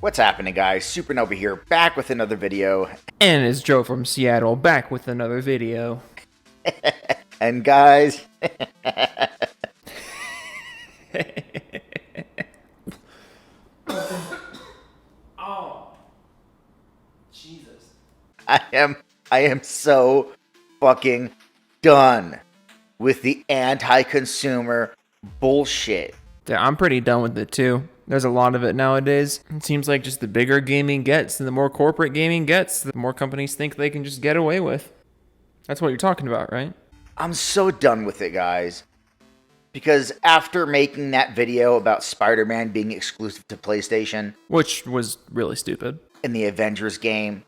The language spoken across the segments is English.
What's happening, guys? Supernova here, back with another video. And it's Joe from Seattle, back with another video. And guys... Oh. Jesus. I am so fucking done with the anti-consumer bullshit. Yeah, I'm pretty done with it too. There's a lot of it nowadays. It seems like just the bigger gaming gets and the more corporate gaming gets, the more companies think they can just get away with. That's what you're talking about, right? I'm so done with it, guys. Because after making that video about Spider-Man being exclusive to PlayStation, Which was really stupid. in the Avengers game,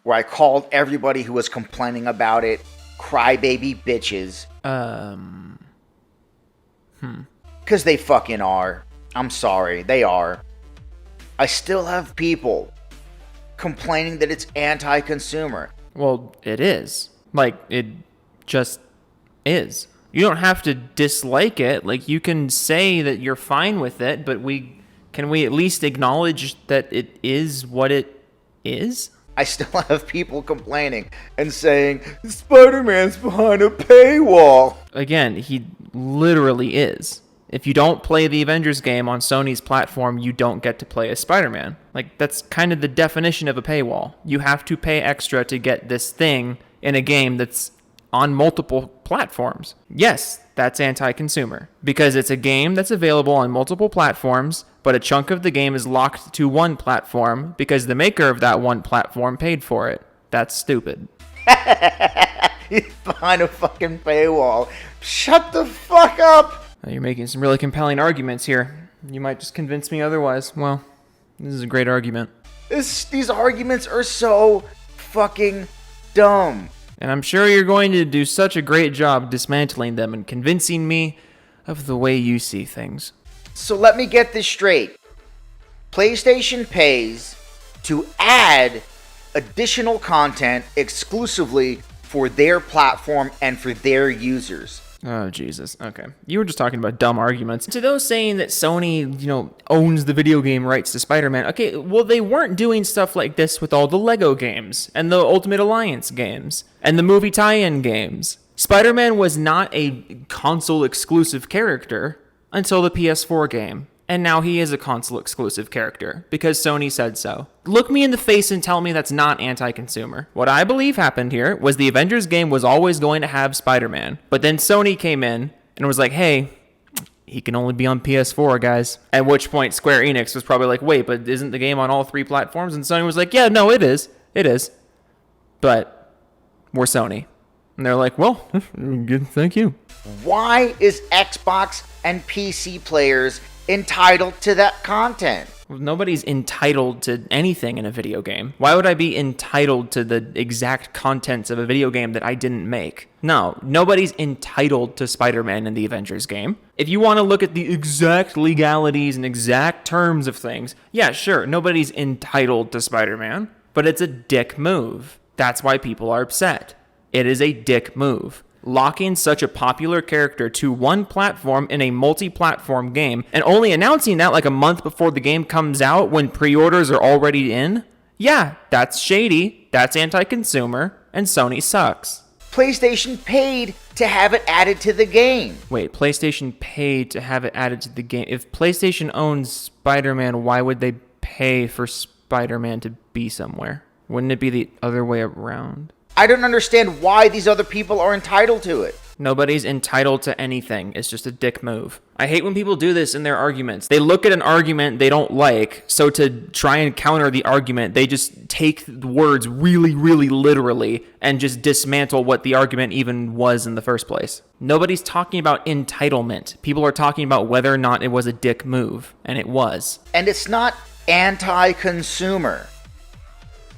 where I called everybody who was complaining about it crybaby bitches. Because they fucking are. I'm sorry, they are. I still have people complaining that it's anti-consumer. Well, it is. Like, it just is. You don't have to dislike it. Like, you can say that you're fine with it, but can we at least acknowledge that it is what it is? I still have people complaining and saying, Spider-Man's behind a paywall. Again, he literally is. If you don't play the Avengers game on Sony's platform, you don't get to play as Spider-Man. Like, that's kind of the definition of a paywall. You have to pay extra to get this thing in a game that's on multiple platforms. Yes, that's anti-consumer. Because it's a game that's available on multiple platforms, but a chunk of the game is locked to one platform because the maker of that one platform paid for it. That's stupid. He's behind a fucking paywall. Shut the fuck up! You're making some really compelling arguments here. You might just convince me otherwise. Well, this is a great argument. These arguments are so fucking dumb. And I'm sure you're going to do such a great job dismantling them and convincing me of the way you see things. So let me get this straight. PlayStation pays to add additional content exclusively for their platform and for their users. Oh, Jesus. Okay. You were just talking about dumb arguments. To those saying that Sony, owns the video game rights to Spider-Man, okay, well, they weren't doing stuff like this with all the Lego games and the Ultimate Alliance games and the movie tie-in games. Spider-Man was not a console-exclusive character until the PS4 game. And now he is a console-exclusive character, because Sony said so. Look me in the face and tell me that's not anti-consumer. What I believe happened here was the Avengers game was always going to have Spider-Man, but then Sony came in and was like, hey, he can only be on PS4, guys. At which point Square Enix was probably like, wait, but isn't the game on all three platforms? And Sony was like, yeah, no, it is. It is. But we're Sony. And they're like, well, thank you. Why is Xbox and PC players entitled to that content? Nobody's entitled to anything in a video game. Why would I be entitled to the exact contents of a video game that I didn't make? No, nobody's entitled to Spider-Man in the Avengers game. If you want to look at the exact legalities and exact terms of things, yeah, sure, nobody's entitled to Spider-Man, but it's a dick move. That's why people are upset. It is a dick move. Locking such a popular character to one platform in a multi-platform game and only announcing that like a month before the game comes out when pre-orders are already in? Yeah, that's shady, that's anti-consumer, and Sony sucks. PlayStation paid to have it added to the game. Wait, PlayStation paid to have it added to the game. If PlayStation owns Spider-Man, why would they pay for Spider-Man to be somewhere? Wouldn't it be the other way around? I don't understand why these other people are entitled to it. Nobody's entitled to anything. It's just a dick move. I hate when people do this in their arguments. They look at an argument they don't like, so to try and counter the argument, they just take the words really, really literally and just dismantle what the argument even was in the first place. Nobody's talking about entitlement. People are talking about whether or not it was a dick move, and it was. And it's not anti-consumer.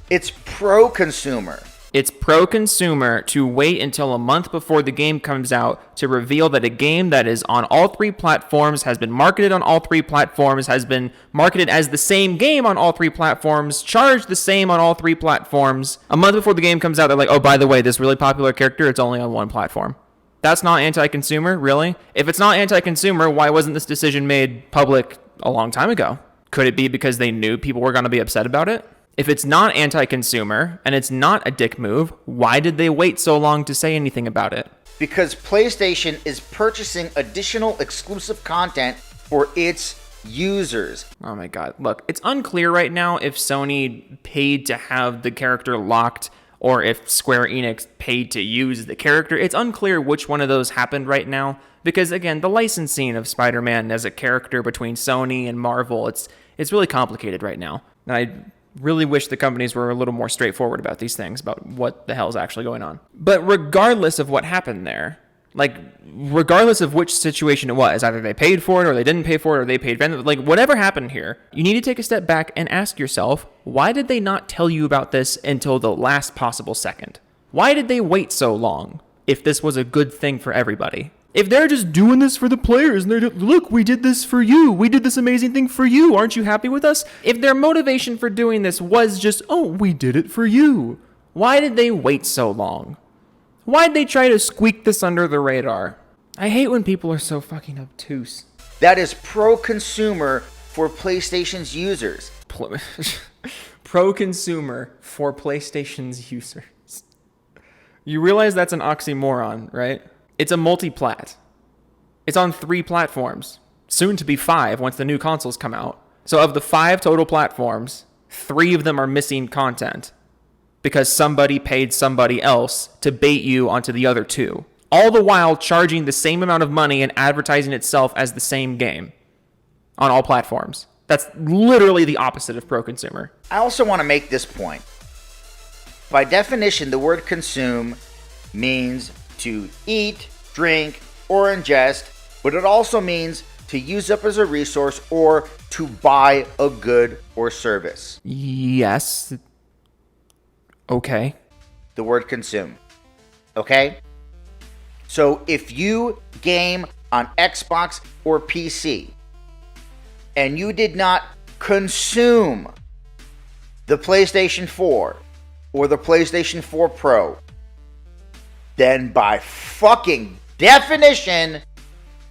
It's pro-consumer. It's pro-consumer to wait until a month before the game comes out to reveal that a game that is on all three platforms, has been marketed on all three platforms, has been marketed as the same game on all three platforms, charged the same on all three platforms. A month before the game comes out, they're like, oh, by the way, this really popular character, it's only on one platform. That's not anti-consumer, really? If it's not anti-consumer, why wasn't this decision made public a long time ago? Could it be because they knew people were going to be upset about it? If it's not anti-consumer and it's not a dick move, why did they wait so long to say anything about it? Because PlayStation is purchasing additional exclusive content for its users. Oh my god. Look, it's unclear right now if Sony paid to have the character locked or if Square Enix paid to use the character. It's unclear which one of those happened right now because, again, the licensing of Spider-Man as a character between Sony and Marvel, it's really complicated right now. And I really wish the companies were a little more straightforward about these things, about what the hell is actually going on. But regardless of what happened there, like, regardless of which situation it was, either they paid for it or they didn't pay for it or they paid, like, whatever happened here, you need to take a step back and ask yourself, why did they not tell you about this until the last possible second? Why did they wait so long if this was a good thing for everybody? If they're just doing this for the players and they're, look, we did this for you. We did this amazing thing for you. Aren't you happy with us? If their motivation for doing this was just, oh, we did it for you, why did they wait so long? Why'd they try to squeak this under the radar? I hate when people are so fucking obtuse. That is ProConsumer for PlayStation's users. ProConsumer for PlayStation's users. You realize that's an oxymoron, right? It's a multi-plat. It's on 3 platforms. Soon to be 5 once the new consoles come out. So of the 5 total platforms, 3 of them are missing content because somebody paid somebody else to bait you onto the other 2. All the while charging the same amount of money and advertising itself as the same game on all platforms. That's literally the opposite of pro-consumer. I also want to make this point. By definition, the word consume means to eat, drink, or ingest, but it also means to use up as a resource or to buy a good or service. Yes. Okay. The word consume. Okay? So if you game on Xbox or PC and you did not consume the PlayStation 4 or the PlayStation 4 Pro, then by fucking definition,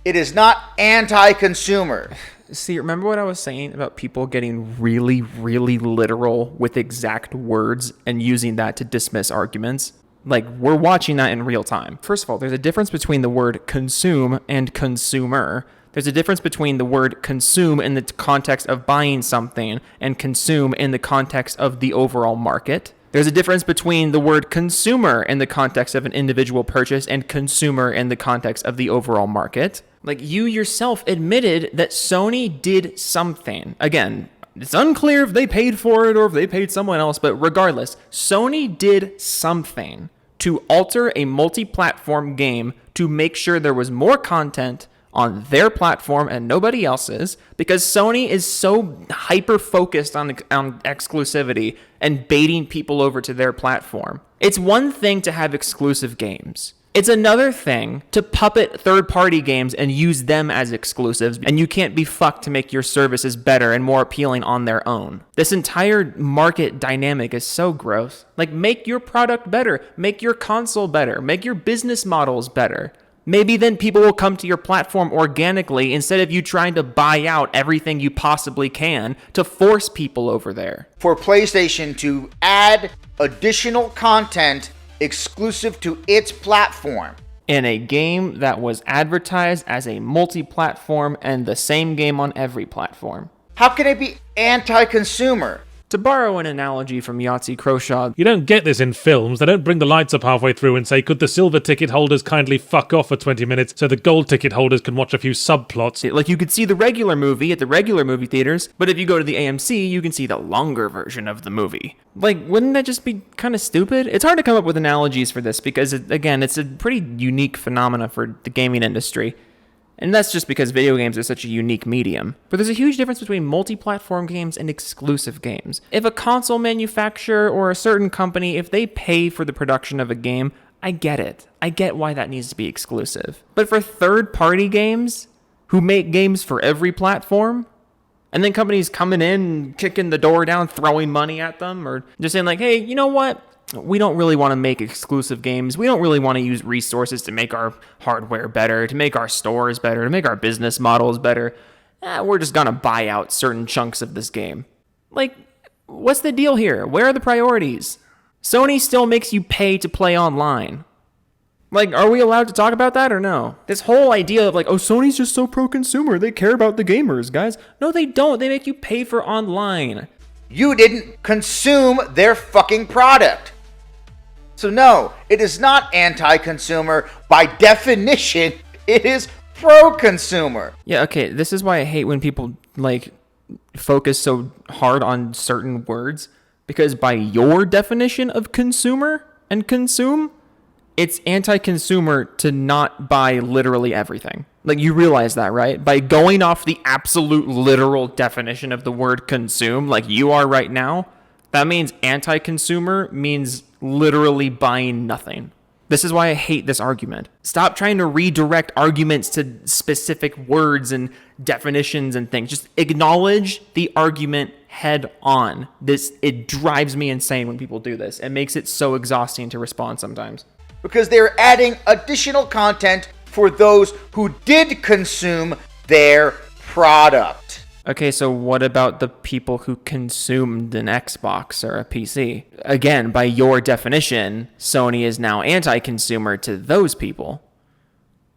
it is not anti-consumer. See, remember what I was saying about people getting really, really literal with exact words and using that to dismiss arguments? Like, we're watching that in real time. First of all, there's a difference between the word consume and consumer. There's a difference between the word consume in the context of buying something and consume in the context of the overall market. There's a difference between the word consumer in the context of an individual purchase and consumer in the context of the overall market. Like, you yourself admitted that Sony did something. Again, it's unclear if they paid for it or if they paid someone else, but regardless, Sony did something to alter a multi-platform game to make sure there was more content on their platform and nobody else's, because Sony is so hyper-focused on exclusivity and baiting people over to their platform. It's one thing to have exclusive games. It's another thing to puppet third-party games and use them as exclusives, and you can't be fucked to make your services better and more appealing on their own. This entire market dynamic is so gross. Like, make your product better, make your console better, make your business models better. Maybe then people will come to your platform organically instead of you trying to buy out everything you possibly can to force people over there. For PlayStation to add additional content exclusive to its platform. In a game that was advertised as a multi-platform and the same game on every platform. How can it be anti-consumer? To borrow an analogy from Yahtzee Croshaw, you don't get this in films. They don't bring the lights up halfway through and say, could the silver ticket holders kindly fuck off for 20 minutes so the gold ticket holders can watch a few subplots? Like, you could see the regular movie at the regular movie theaters, but if you go to the AMC, you can see the longer version of the movie. Like, wouldn't that just be kind of stupid? It's hard to come up with analogies for this because, again, it's a pretty unique phenomena for the gaming industry. And that's just because video games are such a unique medium. But there's a huge difference between multi-platform games and exclusive games. If a console manufacturer or a certain company, if they pay for the production of a game, I get it. I get why that needs to be exclusive. But for third-party games, who make games for every platform, and then companies coming in, kicking the door down, throwing money at them, or just saying like, hey, you know what? We don't really want to make exclusive games. We don't really want to use resources to make our hardware better, to make our stores better, to make our business models better. we're just gonna buy out certain chunks of this game. Like, what's the deal here? Where are the priorities? Sony still makes you pay to play online. Like, are we allowed to talk about that or no? This whole idea of like, oh, Sony's just so pro-consumer. They care about the gamers, guys. No, they don't. They make you pay for online. You didn't consume their fucking product. So no, it is not anti-consumer. By definition, it is pro-consumer. Yeah, okay. This is why I hate when people like focus so hard on certain words, because by your definition of consumer and consume, it's anti-consumer to not buy literally everything. Like, you realize that, right? By going off the absolute literal definition of the word consume, like you are right now, that means anti-consumer means literally buying nothing. This is why I hate this argument. Stop trying to redirect arguments to specific words and definitions and things. Just acknowledge the argument head on. It drives me insane when people do this. It makes it so exhausting to respond sometimes. Because they're adding additional content for those who did consume their product. Okay, so what about the people who consumed an Xbox or a PC? Again, by your definition, Sony is now anti-consumer to those people.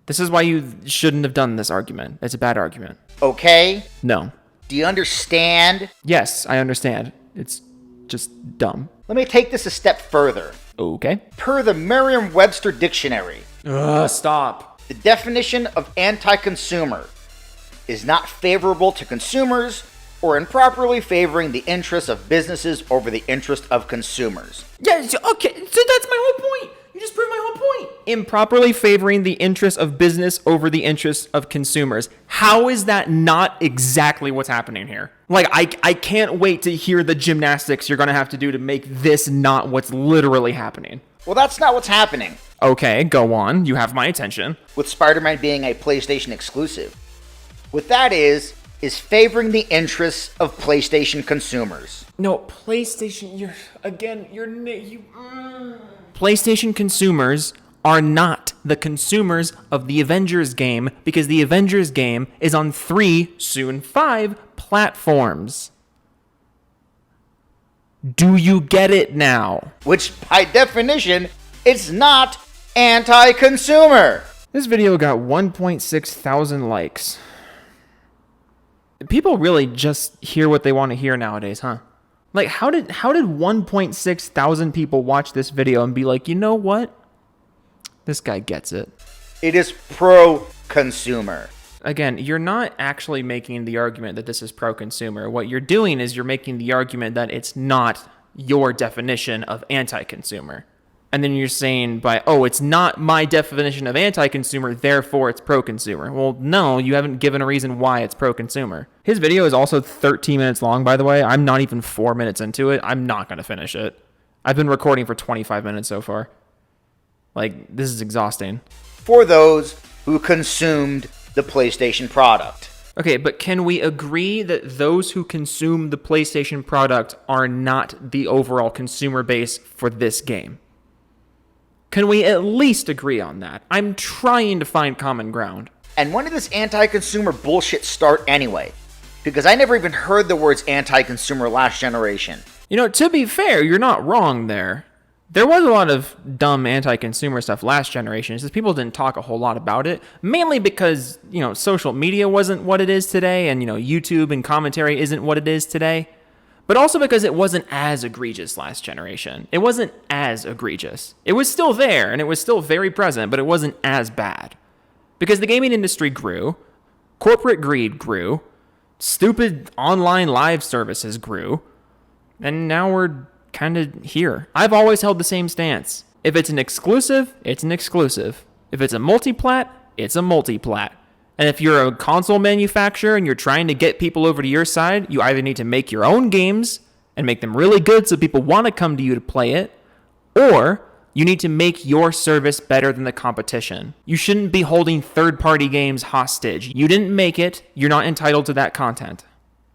This is why you shouldn't have done this argument. It's a bad argument. Okay? No. Do you understand? Yes, I understand. It's just dumb. Let me take this a step further. Okay. Per the Merriam-Webster dictionary, Stop. the definition of anti-consumer is not favorable to consumers or improperly favoring the interests of businesses over the interest of consumers. Yeah, okay, so that's my whole point. You just proved my whole point. Improperly favoring the interests of business over the interests of consumers. How is that not exactly what's happening here? Like, I can't wait to hear the gymnastics you're going to have to do to make this not what's literally happening. Well, that's not what's happening. Okay, go on. You have my attention. With Spider-Man being a PlayStation exclusive. What that is favoring the interests of PlayStation consumers. No, PlayStation, PlayStation consumers are not the consumers of the Avengers game, because the Avengers game is on 3, soon 5, platforms. Do you get it now? Which, by definition, is not anti-consumer. This video got 1.6 thousand likes. People really just hear what they want to hear nowadays, huh? Like, how did 1.6 thousand people watch this video and be like, you know what? This guy gets it. It is pro-consumer. Again, you're not actually making the argument that this is pro-consumer. What you're doing is you're making the argument that it's not your definition of anti-consumer. And then you're saying it's not my definition of anti-consumer, therefore it's pro-consumer. Well, no, you haven't given a reason why it's pro-consumer. His video is also 13 minutes long, by the way. I'm not even 4 minutes into it. I'm not going to finish it. I've been recording for 25 minutes so far. Like, this is exhausting. For those who consumed the PlayStation product. Okay, but can we agree that those who consume the PlayStation product are not the overall consumer base for this game? Can we at least agree on that? I'm trying to find common ground. And when did this anti-consumer bullshit start anyway? Because I never even heard the words anti-consumer last generation. You know, to be fair, you're not wrong there. There was a lot of dumb anti-consumer stuff last generation. It's just people didn't talk a whole lot about it, mainly because, social media wasn't what it is today, and, YouTube and commentary isn't what it is today. But also because it wasn't as egregious last generation. It wasn't as egregious. It was still there, and it was still very present, but it wasn't as bad. Because the gaming industry grew, corporate greed grew, stupid online live services grew, and now we're kind of here. I've always held the same stance. If it's an exclusive, it's an exclusive. If it's a multi-plat, it's a multi-plat. And if you're a console manufacturer and you're trying to get people over to your side, you either need to make your own games and make them really good so people want to come to you to play it, or you need to make your service better than the competition. You shouldn't be holding third-party games hostage. You didn't make it, you're not entitled to that content.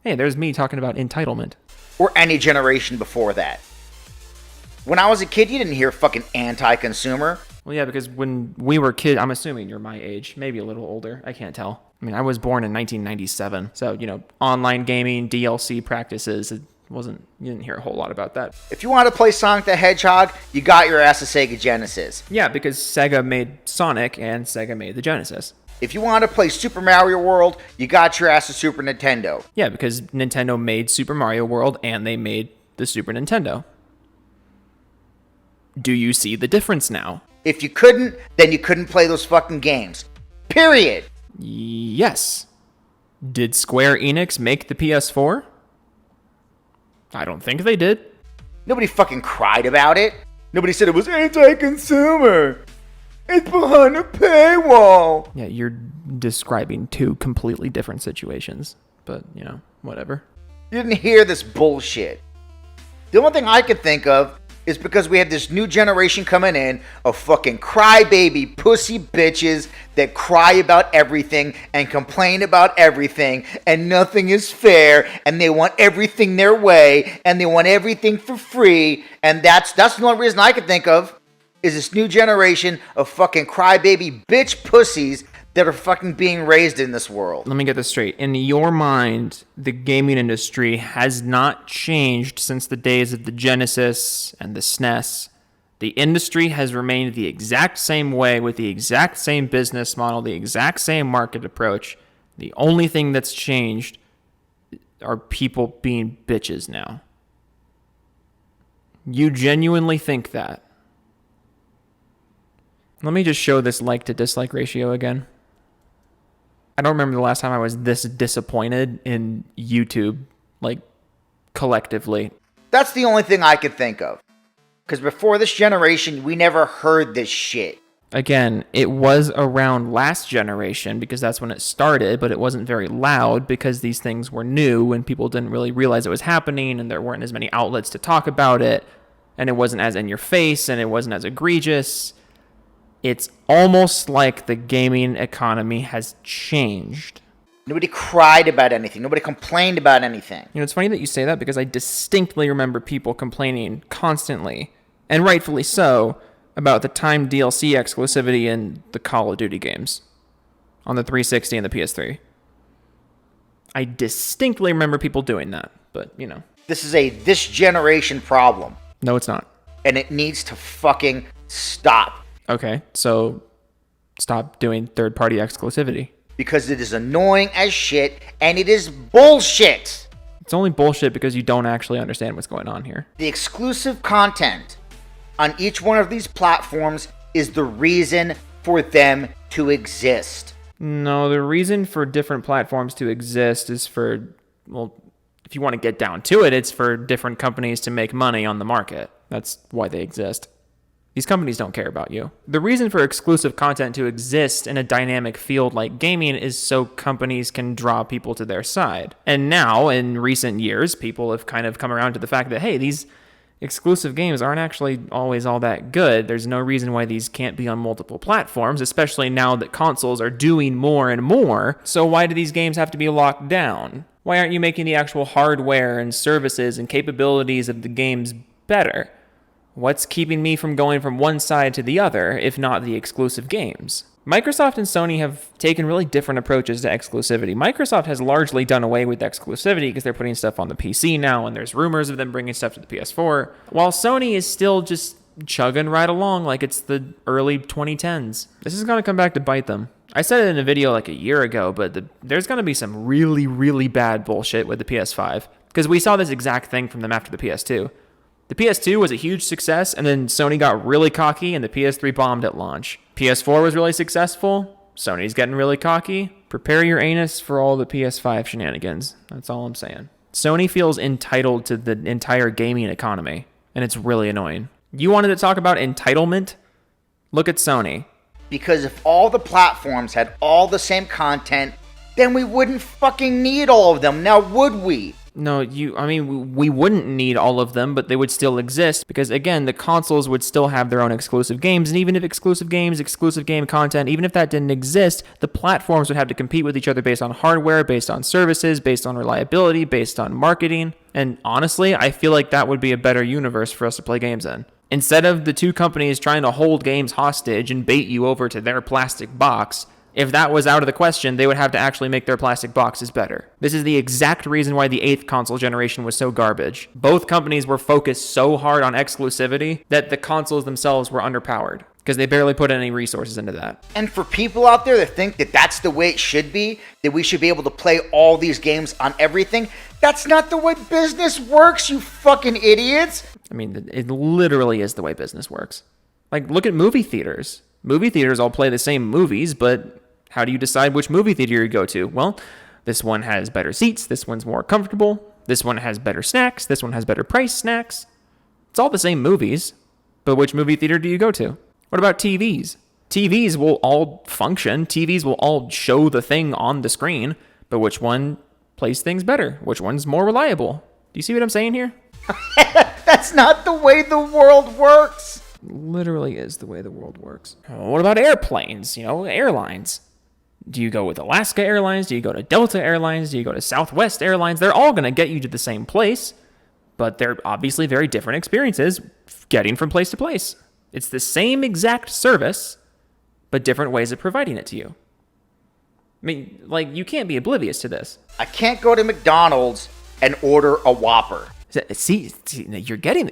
Hey, there's me talking about entitlement. Or any generation before that. When I was a kid, you didn't hear fucking anti-consumer. Well, yeah, because when we were kids, I'm assuming you're my age, maybe a little older, I can't tell. I mean, I was born in 1997, so, online gaming, DLC practices, you didn't hear a whole lot about that. If you want to play Sonic the Hedgehog, you got your ass a Sega Genesis. Yeah, because Sega made Sonic and Sega made the Genesis. If you want to play Super Mario World, you got your ass a Super Nintendo. Yeah, because Nintendo made Super Mario World and they made the Super Nintendo. Do you see the difference now? If you couldn't, then you couldn't play those fucking games. Period. Yes. Did Square Enix make the PS4? I don't think they did. Nobody fucking cried about it. Nobody said it was anti-consumer. It's behind a paywall. Yeah, you're describing two completely different situations. But, whatever. You didn't hear this bullshit. The only thing I could think of is because we have this new generation coming in of fucking crybaby pussy bitches that cry about everything and complain about everything and nothing is fair and they want everything their way and they want everything for free, and that's the only reason I could think of is this new generation of fucking crybaby bitch pussies that are fucking being raised in this world. Let me get this straight. In your mind, the gaming industry has not changed since the days of the Genesis and the SNES. The industry has remained the exact same way with the exact same business model, the exact same market approach. The only thing that's changed are people being bitches now. You genuinely think that? Let me just show this like to dislike ratio again. I don't remember the last time I was this disappointed in YouTube, collectively. That's the only thing I could think of. Because before this generation, we never heard this shit. Again, it was around last generation because that's when it started, but it wasn't very loud because these things were new and people didn't really realize it was happening and there weren't as many outlets to talk about it and it wasn't as in your face and it wasn't as egregious. It's almost like the gaming economy has changed. Nobody cried about anything. Nobody complained about anything. It's funny that you say that because I distinctly remember people complaining constantly, and rightfully so, about the timed DLC exclusivity in the Call of Duty games on the 360 and the PS3. I distinctly remember people doing that, but, This is this generation problem. No, it's not. And it needs to fucking stop. Okay, so stop doing third-party exclusivity. Because it is annoying as shit, and it is bullshit. It's only bullshit because you don't actually understand what's going on here. The exclusive content on each one of these platforms is the reason for them to exist. No, the reason for different platforms to exist is for, if you want to get down to it, it's for different companies to make money on the market. That's why they exist. These companies don't care about you. The reason for exclusive content to exist in a dynamic field like gaming is so companies can draw people to their side. And now, in recent years, people have kind of come around to the fact that, hey, these exclusive games aren't actually always all that good. There's no reason why these can't be on multiple platforms, especially now that consoles are doing more and more. So why do these games have to be locked down? Why aren't you making the actual hardware and services and capabilities of the games better? What's keeping me from going from one side to the other, if not the exclusive games? Microsoft and Sony have taken really different approaches to exclusivity. Microsoft has largely done away with exclusivity because they're putting stuff on the PC now, and there's rumors of them bringing stuff to the PS4, while Sony is still just chugging right along like it's the early 2010s. This is going to come back to bite them. I said it in a video like a year ago, but there's going to be some really, really bad bullshit with the PS5, because we saw this exact thing from them after the PS2. The PS2 was a huge success, and then Sony got really cocky, and the PS3 bombed at launch. PS4 was really successful. Sony's getting really cocky. Prepare your anus for all the PS5 shenanigans. That's all I'm saying. Sony feels entitled to the entire gaming economy, and it's really annoying. You wanted to talk about entitlement? Look at Sony. Because if all the platforms had all the same content, then we wouldn't fucking need all of them. Now would we? No, we wouldn't need all of them, but they would still exist because, again, the consoles would still have their own exclusive games, and even if exclusive game content, even if that didn't exist, the platforms would have to compete with each other based on hardware, based on services, based on reliability, based on marketing, and honestly, I feel like that would be a better universe for us to play games in. Instead of the two companies trying to hold games hostage and bait you over to their plastic box, If that was out of the question, they would have to actually make their plastic boxes better. This is the exact reason why the 8th console generation was so garbage. Both companies were focused so hard on exclusivity that the consoles themselves were underpowered because they barely put any resources into that. And for people out there that think that that's the way it should be, that we should be able to play all these games on everything, that's not the way business works, you fucking idiots. I mean, it literally is the way business works. Like, look at movie theaters. Movie theaters all play the same movies, but how do you decide which movie theater you go to? Well, this one has better seats, this one's more comfortable, this one has better snacks, this one has better price snacks. It's all the same movies, but which movie theater do you go to? What about TVs? TVs will all function, TVs will all show the thing on the screen, but which one plays things better? Which one's more reliable? Do you see what I'm saying here? That's not the way the world works. Literally is the way the world works. What about airplanes? Airlines. Do you go with Alaska Airlines? Do you go to Delta Airlines? Do you go to Southwest Airlines? They're all going to get you to the same place, but they're obviously very different experiences getting from place to place. It's the same exact service, but different ways of providing it to you. I mean, you can't be oblivious to this. I can't go to McDonald's and order a Whopper. See, you're getting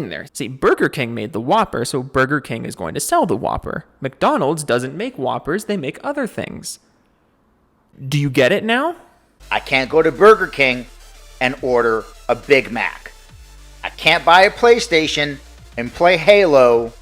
there. See, Burger King made the Whopper, so Burger King is going to sell the Whopper. McDonald's doesn't make Whoppers, they make other things. Do you get it now? I can't go to Burger King and order a Big Mac. I can't buy a PlayStation and play Halo.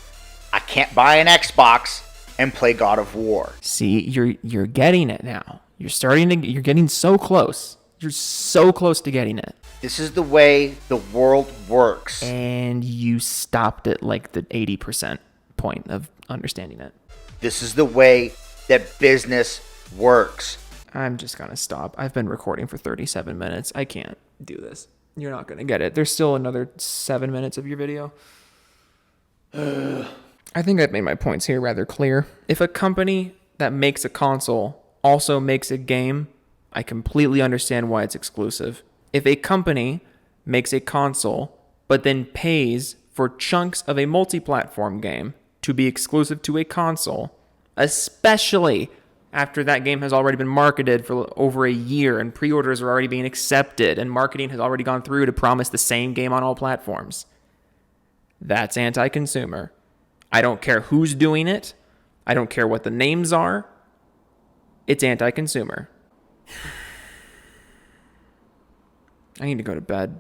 I can't buy an Xbox and play God of War. See, you're getting it now. You're getting so close. You're so close to getting it. This is the way the world works. And you stopped at the 80% point of understanding it. This is the way that business works. I'm just going to stop. I've been recording for 37 minutes. I can't do this. You're not going to get it. There's still another 7 minutes of your video. I think I've made my points here rather clear. If a company that makes a console also makes a game, I completely understand why it's exclusive. If a company makes a console, but then pays for chunks of a multi-platform game to be exclusive to a console, especially after that game has already been marketed for over a year and pre-orders are already being accepted and marketing has already gone through to promise the same game on all platforms, that's anti-consumer. I don't care who's doing it. I don't care what the names are. It's anti-consumer. I need to go to bed.